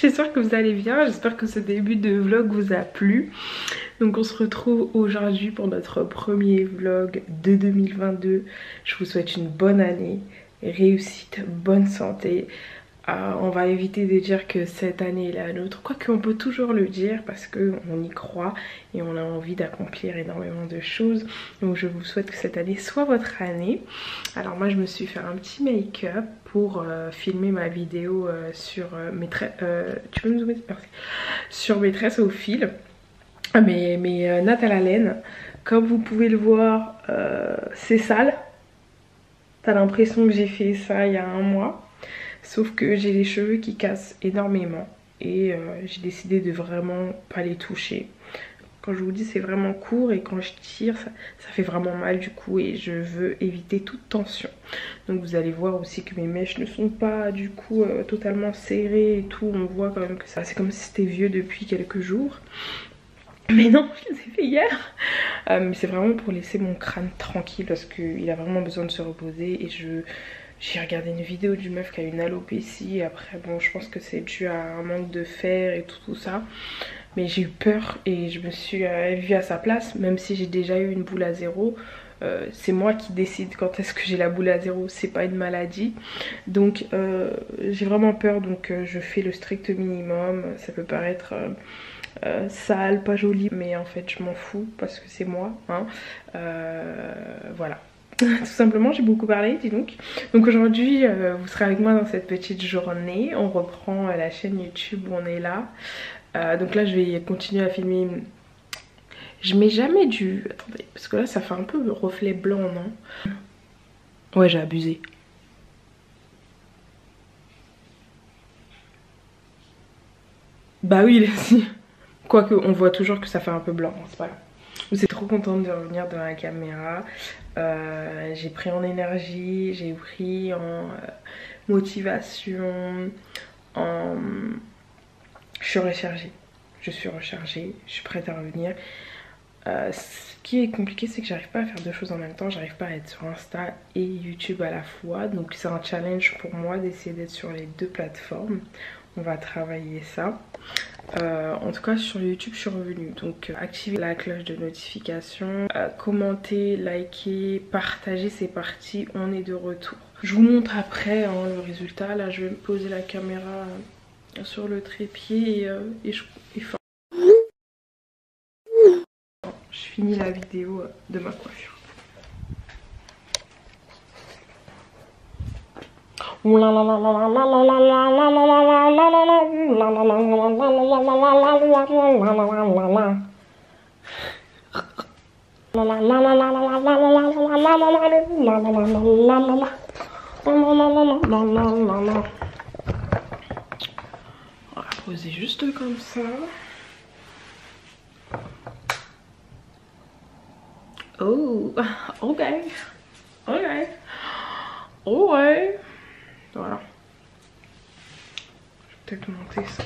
J'espère que vous allez bien, j'espère que ce début de vlog vous a plu. Donc on se retrouve aujourd'hui pour notre premier vlog de 2022. Je vous souhaite une bonne année, réussite, bonne santé. On va éviter de dire que cette année est la nôtre, quoique on peut toujours le dire parce qu'on y croit et on a envie d'accomplir énormément de choses. Donc je vous souhaite que cette année soit votre année. Alors moi je me suis fait un petit make-up pour filmer ma vidéo sur mes tresses, tu peux me zoomer? Merci. Sur mes tresses au fil, mes nattes à la laine. Comme vous pouvez le voir, c'est sale. T'as l'impression que j'ai fait ça il y a un mois. Sauf que j'ai les cheveux qui cassent énormément et j'ai décidé de vraiment pas les toucher. Quand je vous dis c'est vraiment court et quand je tire ça fait vraiment mal du coup et je veux éviter toute tension. Donc vous allez voir aussi que mes mèches ne sont pas du coup totalement serrées et tout. On voit quand même que ça c'est comme si c'était vieux depuis quelques jours. Mais non, je les ai fait hier. Mais c'est vraiment pour laisser mon crâne tranquille parce qu'il a vraiment besoin de se reposer et j'ai regardé une vidéo d'une meuf qui a une alopécie et après bon je pense que c'est dû à un manque de fer et tout ça. Mais j'ai eu peur et je me suis vue à sa place, même si j'ai déjà eu une boule à zéro. C'est moi qui décide quand est-ce que j'ai la boule à zéro, c'est pas une maladie. Donc j'ai vraiment peur, donc je fais le strict minimum. Ça peut paraître sale, pas joli, mais en fait je m'en fous parce que c'est moi, hein. Voilà. Tout simplement, j'ai beaucoup parlé, dis donc. Donc aujourd'hui, vous serez avec moi dans cette petite journée. On reprend la chaîne YouTube où on est là. Donc là, je vais continuer à filmer. Je mets jamais du... Attendez, parce que là, ça fait un peu reflet blanc, non? Ouais, j'ai abusé. Bah oui, si. Quoique, on voit toujours que ça fait un peu blanc, c'est pas grave. Je suis trop contente de revenir devant la caméra. J'ai pris en énergie, j'ai pris en motivation, je suis rechargée. Je suis rechargée, je suis prête à revenir. Ce qui est compliqué, c'est que j'arrive pas à faire deux choses en même temps. J'arrive pas à être sur Insta et YouTube à la fois. Donc c'est un challenge pour moi d'essayer d'être sur les deux plateformes. On va travailler ça. En tout cas sur YouTube je suis revenue, donc activez la cloche de notification, commentez, likez, partagez, c'est parti, on est de retour. Je vous montre après hein, le résultat. Là je vais me poser la caméra sur le trépied et je finis la vidéo de ma coiffure. On va poser juste comme ça. Oh, ok, ok, ouais. Voilà. Je vais peut-être monter ça.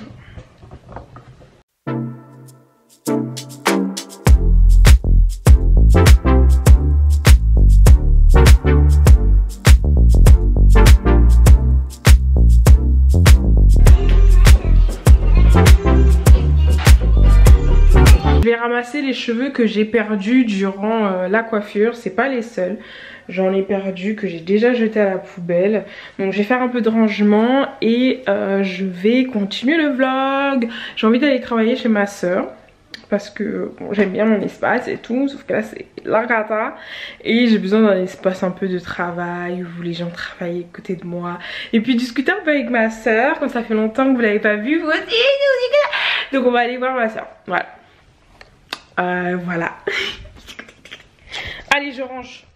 ramassé les cheveux que j'ai perdus durant la coiffure. C'est pas les seuls. J'en ai perdu que j'ai déjà jeté à la poubelle. Donc je vais faire un peu de rangement et je vais continuer le vlog. J'ai envie d'aller travailler chez ma soeur. Parce que bon, j'aime bien mon espace et tout, sauf que là c'est la cata. Et j'ai besoin d'un espace un peu de travail où les gens travaillent à côté de moi. Et puis discuter un peu avec ma soeur, comme ça fait longtemps que vous l'avez pas vue, vous aussi. Donc on va aller voir ma soeur. Voilà. Voilà. Allez, je range.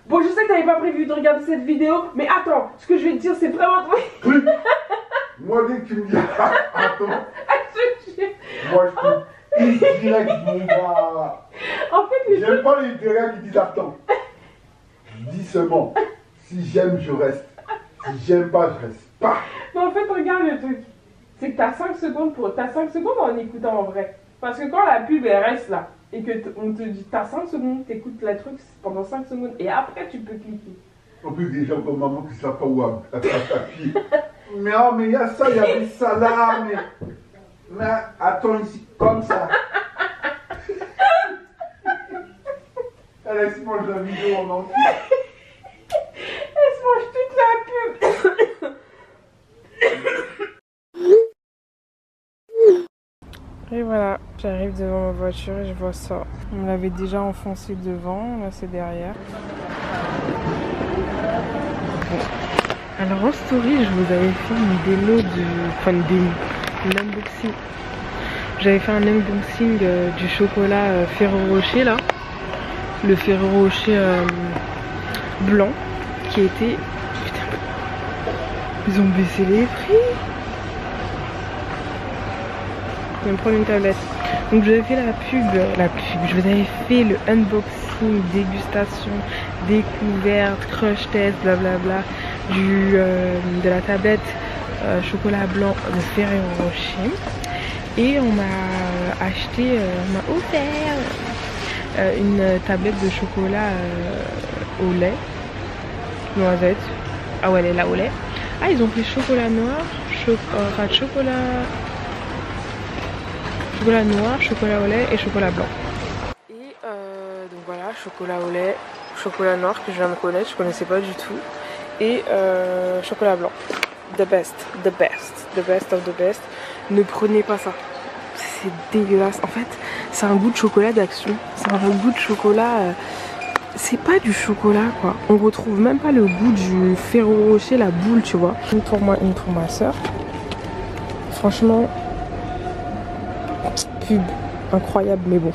Bon, je sais que t'avais pas prévu de regarder cette vidéo, mais attends, ce que je vais te dire, c'est vraiment trop. Oui. Moi, dès que tu me dis attends, moi je peux direct, mon gars. En fait, j'aime pas les gars qui disent attends. Je dis seulement, si j'aime, je reste. Si j'aime pas, je reste pas. Mais en fait, regarde le truc. C'est que t'as 5 secondes pour. T'as 5 secondes en écoutant en vrai. Parce que quand la pub elle reste là, et que on te dit t'as 5 secondes, t'écoutes le truc pendant 5 secondes et après tu peux cliquer. En plus des gens comme maman qui savent pas où appuyer. Mais oh mais il y a ça, il y avait ça là, mais attends ici, comme ça. Elle se mange la vidéo en entier. Elle se mange toute la pub. Et voilà, j'arrive devant ma voiture et je vois ça. On l'avait déjà enfoncé devant, là c'est derrière. Bon. Alors en story, je vous avais fait une démo un unboxing. J'avais fait un unboxing du chocolat Ferrero Rocher là. Le Ferrero Rocher blanc qui était... Putain, ils ont baissé les prix. Je vais me prendre une tablette. Donc je vous avais fait je vous avais fait le unboxing, dégustation, découverte, crush test, blablabla de la tablette chocolat blanc de Ferrero Rocher. Et on m'a acheté, on m'a offert une tablette de chocolat au lait, noisette. Ah ouais, elle est là au lait. Ah, ils ont fait chocolat noir, chocolat noir, chocolat au lait et chocolat blanc. Et donc voilà, chocolat au lait, chocolat noir que je viens de connaître, je connaissais pas du tout. Et chocolat blanc. The best of the best. Ne prenez pas ça. C'est dégueulasse. En fait, c'est un goût de chocolat d'action. C'est un goût de chocolat... c'est pas du chocolat quoi. On retrouve même pas le goût du Ferrero Rocher, la boule, tu vois. Une pour moi, une pour ma soeur. Franchement... pub incroyable mais bon.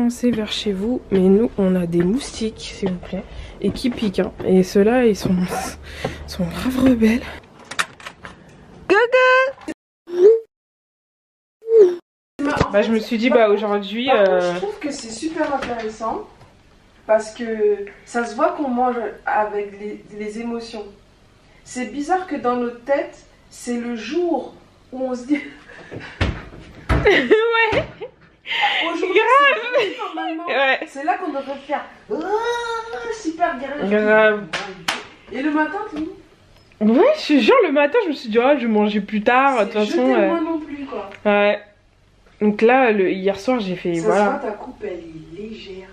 C'est vers chez vous, mais nous on a des moustiques s'il vous plaît et qui piquent hein. Et ceux-là ils sont grave rebelles. Gaga. Bah je me suis dit bah aujourd'hui je trouve que c'est super intéressant parce que ça se voit qu'on mange avec les émotions. C'est bizarre que dans notre tête c'est le jour où on se dit ouais. Aujourd'hui, normalement, ouais. C'est là qu'on devrait faire super guerrier. Grave. Et le matin, tu Ouais, je te jure, le matin, je me suis dit, oh, je vais manger plus tard. De toute façon. Moi non plus, quoi. Ouais. Donc là, hier soir, j'ai fait. Ça voilà. se voit, ta coupe, elle est légère.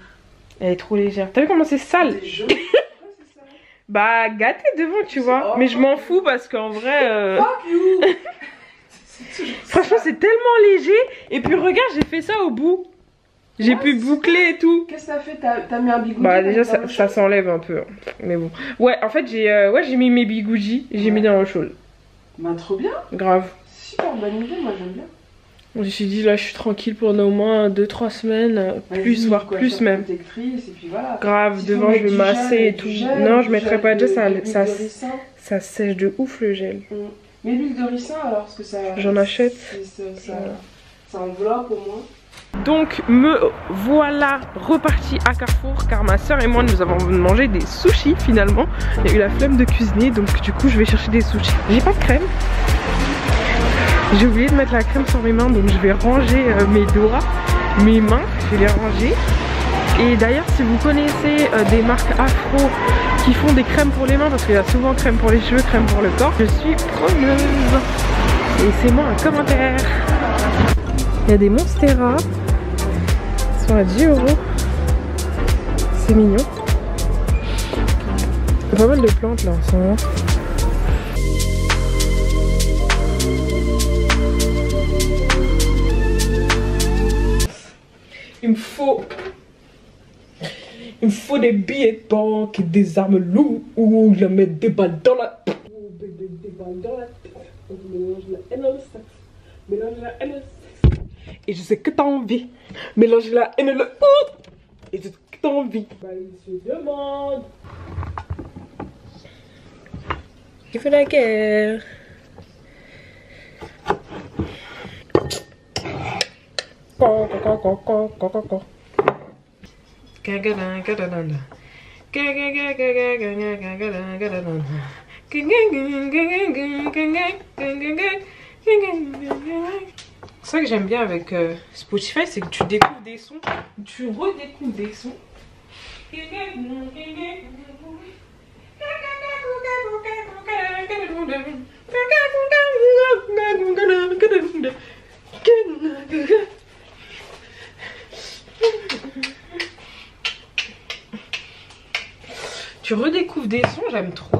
Elle est trop légère. T'as vu comment c'est sale? C'est jaune. Pourquoi c'est ça? Bah, gâté devant, tu vois. Mais je m'en fous parce qu'en vrai. Fuck you. Franchement, c'est tellement léger. Et puis, regarde, j'ai fait ça au bout. J'ai pu boucler et tout. Qu'est-ce que t'as fait? T'as mis un bigoudi? Bah, déjà, ça s'enlève un peu. Mais bon. Ouais, en fait, j'ai mis mes bigoudis. J'ai mis dans l'eau chaude. Bah, trop bien. Grave. Super bonne idée, moi j'aime bien. Je me suis dit, là, je suis tranquille pendant au moins 2-3 semaines. Plus, voire plus même. Et puis voilà. Grave, Si devant, je vais masser et tout. Non, je mettrai pas de gel. Ça sèche de ouf le gel. Mais l'huile de ricin, alors, parce que ça. J'en achète. Ça enveloppe au moins. Donc me voilà reparti à Carrefour car ma soeur et moi nous avons mangé des sushis finalement. Il y a eu la flemme de cuisiner donc du coup je vais chercher des sushis. J'ai pas de crème. J'ai oublié de mettre la crème sur mes mains donc je vais ranger mes doigts, mes mains, je vais les ranger. Et d'ailleurs si vous connaissez des marques afro qui font des crèmes pour les mains, parce qu'il y a souvent crème pour les cheveux, crème pour le corps, je suis preneuse. Laissez-moi un commentaire. Il y a des Monstera. Ils sont à 10 €. C'est mignon. Il y a pas mal de plantes là en ce moment. Il me faut des billets de banque et des armes lourdes. Ou je mets des balles dans la tête. Des balles dans la tête. On mélange la haine et le sexe. Mélange la haine et le sexe. Et je sais que t'as envie. Mélange la haine et le autre. Et je sais que t'as envie. Bah, il se demande. Il fait la guerre. C'est ça que j'aime bien avec Spotify, c'est que tu découvres des sons, tu redécouvres des sons. Tu redécouvres des sons, j'aime trop.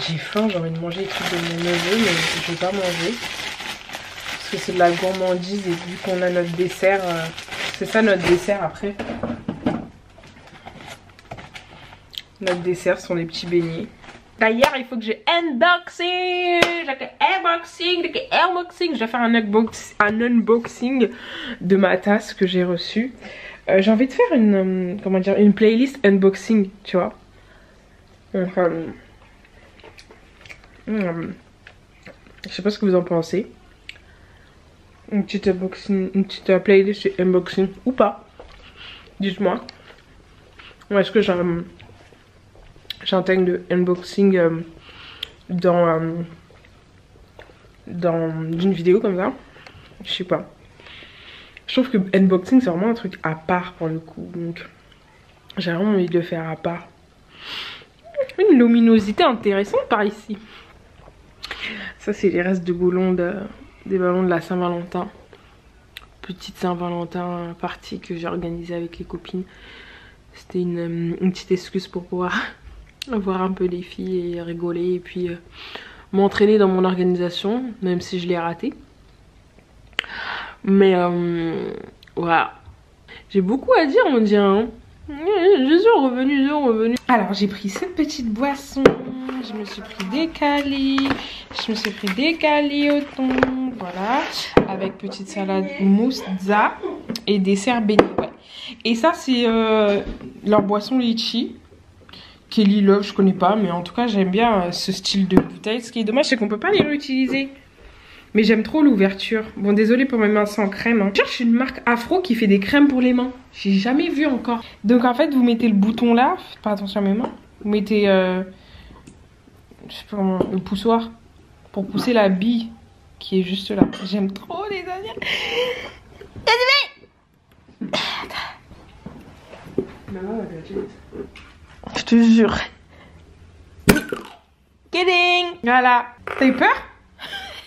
J'ai faim, j'ai envie de manger les trucs de mon neveu, mais je vais pas manger. Parce que c'est de la gourmandise et vu qu'on a notre dessert, c'est ça notre dessert après. Notre dessert sont les petits beignets. D'ailleurs, il faut que je unboxing. Je vais faire un unboxing de ma tasse que j'ai reçue. J'ai envie de faire une, comment dire, une playlist unboxing, tu vois. Je sais pas ce que vous en pensez. Une petite playlist unboxing ou pas. Dites-moi. Ou est-ce que j'intègre le unboxing dans une vidéo comme ça? Je sais pas. Je trouve que unboxing c'est vraiment un truc à part pour le coup. Donc j'ai vraiment envie de le faire à part. Une luminosité intéressante par ici. Ça c'est les restes de des ballons de la Saint-Valentin. Petite Saint-Valentin partie que j'ai organisée avec les copines. C'était une petite excuse pour pouvoir voir un peu les filles et rigoler et puis m'entraîner dans mon organisation, même si je l'ai raté. Mais voilà. J'ai beaucoup à dire on dirait. Hein. Je suis revenue. Alors j'ai pris cette petite boisson. Je me suis pris des calis. Au thon. Voilà. Avec petite salade mousza et dessert béni. Ouais. Et ça c'est leur boisson litchi. Kelly Love, je connais pas. Mais en tout cas j'aime bien ce style de bouteille. Ce qui est dommage c'est qu'on peut pas les réutiliser. Mais j'aime trop l'ouverture. Bon, désolé pour mes mains sans crème. Hein. Je cherche une marque afro qui fait des crèmes pour les mains. J'ai jamais vu encore. Donc en fait, vous mettez le bouton là. Faites pas attention à mes mains. Vous mettez je sais pas comment, le poussoir pour pousser la bille qui est juste là. J'aime trop les amis. Maman, la gadget. Je te jure. Kidding. Voilà. T'as eu peur?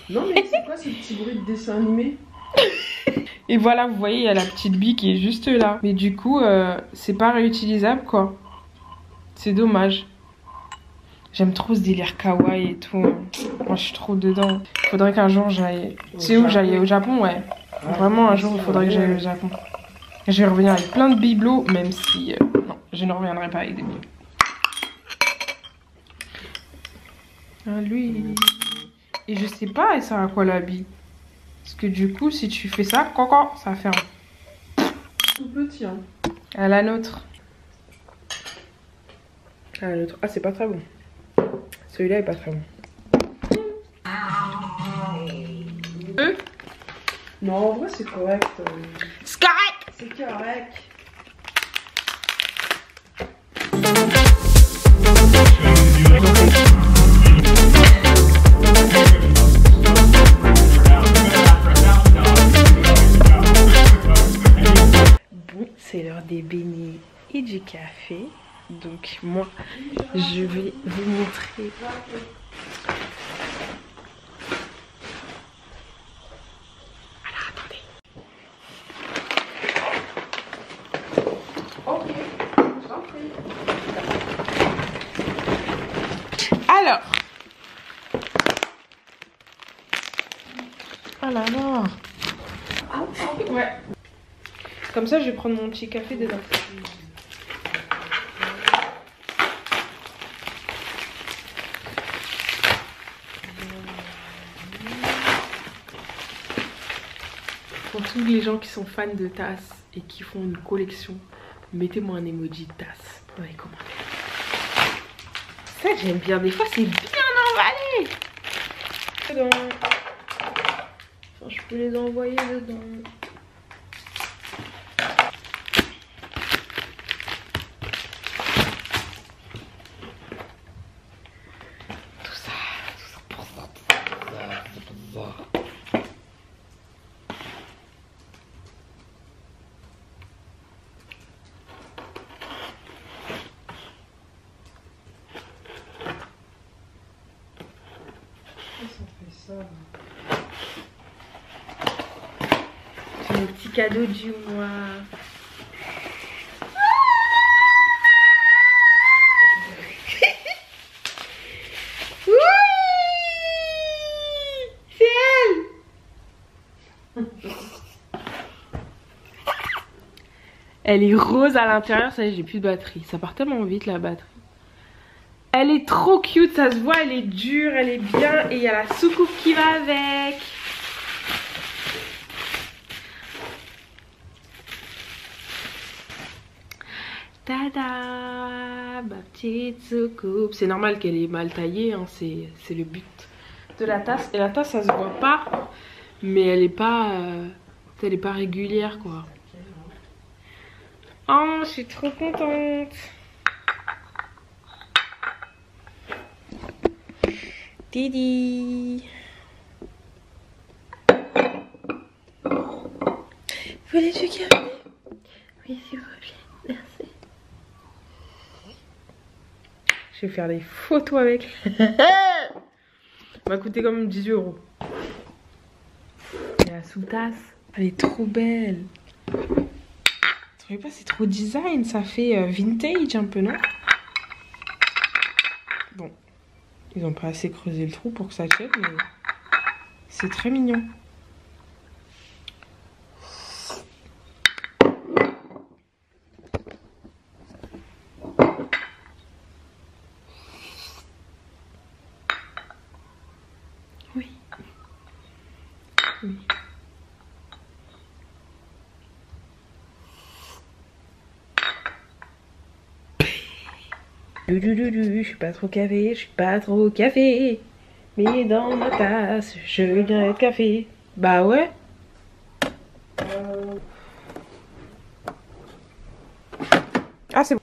Non, mais c'est quoi ce petit bruit de dessin animé? Et voilà, vous voyez, il y a la petite bille qui est juste là. Mais du coup, c'est pas réutilisable, quoi. C'est dommage. J'aime trop ce délire kawaii et tout. Moi, je suis trop dedans. Faudrait qu'un jour j'aille... C'est où j'aille au Japon, ouais. Vraiment, un jour, il faudrait que j'aille au Japon. Je vais revenir avec plein de bibelots, même si... non, je ne reviendrai pas avec des bibelots. Ah, lui... Et je sais pas, elle sert à quoi la bille? Parce que du coup, si tu fais ça, coco, ça ferme. Tout petit, hein. À la nôtre. À la nôtre. Ah, c'est pas très bon. Celui-là est pas très bon. Non, en vrai, c'est correct. C'est correct. C'est correct. Bon, c'est l'heure des beignets et du café. Donc moi, je vais vous montrer. Alors, attendez. Ok, je t'en prie. Alors. Oh là là. Ouais. Comme ça, je vais prendre mon petit café dedans. Pour tous les gens qui sont fans de tasses et qui font une collection, mettez-moi un emoji de tasse dans les commentaires. Ça, j'aime bien. Des fois, c'est bien emballé. Dedans. Enfin, je peux les envoyer dedans. Tout ça pour ça. C'est le petit cadeau du mois. Oui, c'est elle. Elle est rose à l'intérieur, ça y est, j'ai plus de batterie. Ça part tellement vite la batterie. Elle est trop cute, ça se voit, elle est dure, elle est bien. Et il y a la soucoupe qui va avec. Tada, ma petite soucoupe. C'est normal qu'elle est mal taillée, hein, c'est le but de la tasse. Et la tasse, ça se voit pas, mais elle est pas régulière, quoi. Oh, je suis trop contente. Didi. Vous voulez du café? Oui, s'il vous plaît. Merci. Je vais faire des photos avec. Ça m'a coûté quand même 18 €. Et la sous-tasse, elle est trop belle. Vous trouvez pas, c'est trop design, ça fait vintage un peu, non? Bon, ils ont pas assez creusé le trou pour que ça tienne, mais c'est très mignon. Oui. Oui. Je suis pas trop café, je suis pas trop café. Mais dans ma tasse, je viens être café. Bah ouais. Ah c'est bon.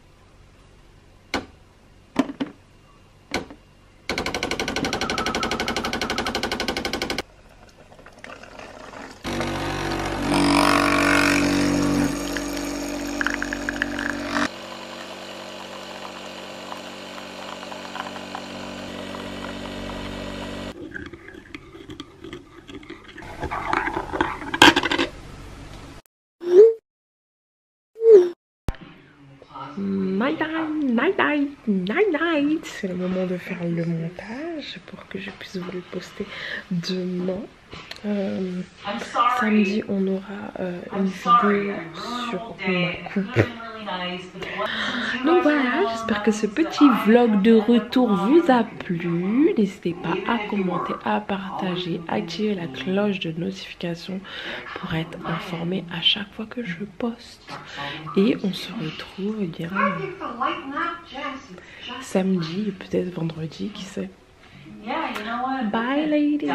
night night, night night. C'est le moment de faire le montage pour que je puisse vous le poster demain. Samedi on aura une vidéo sur ma coupe. Donc voilà, j'espère que ce petit vlog de retour vous a plu. N'hésitez pas à commenter, à partager, activer la cloche de notification pour être informé à chaque fois que je poste. Et on se retrouve bien samedi, peut-être vendredi, qui sait. Bye ladies.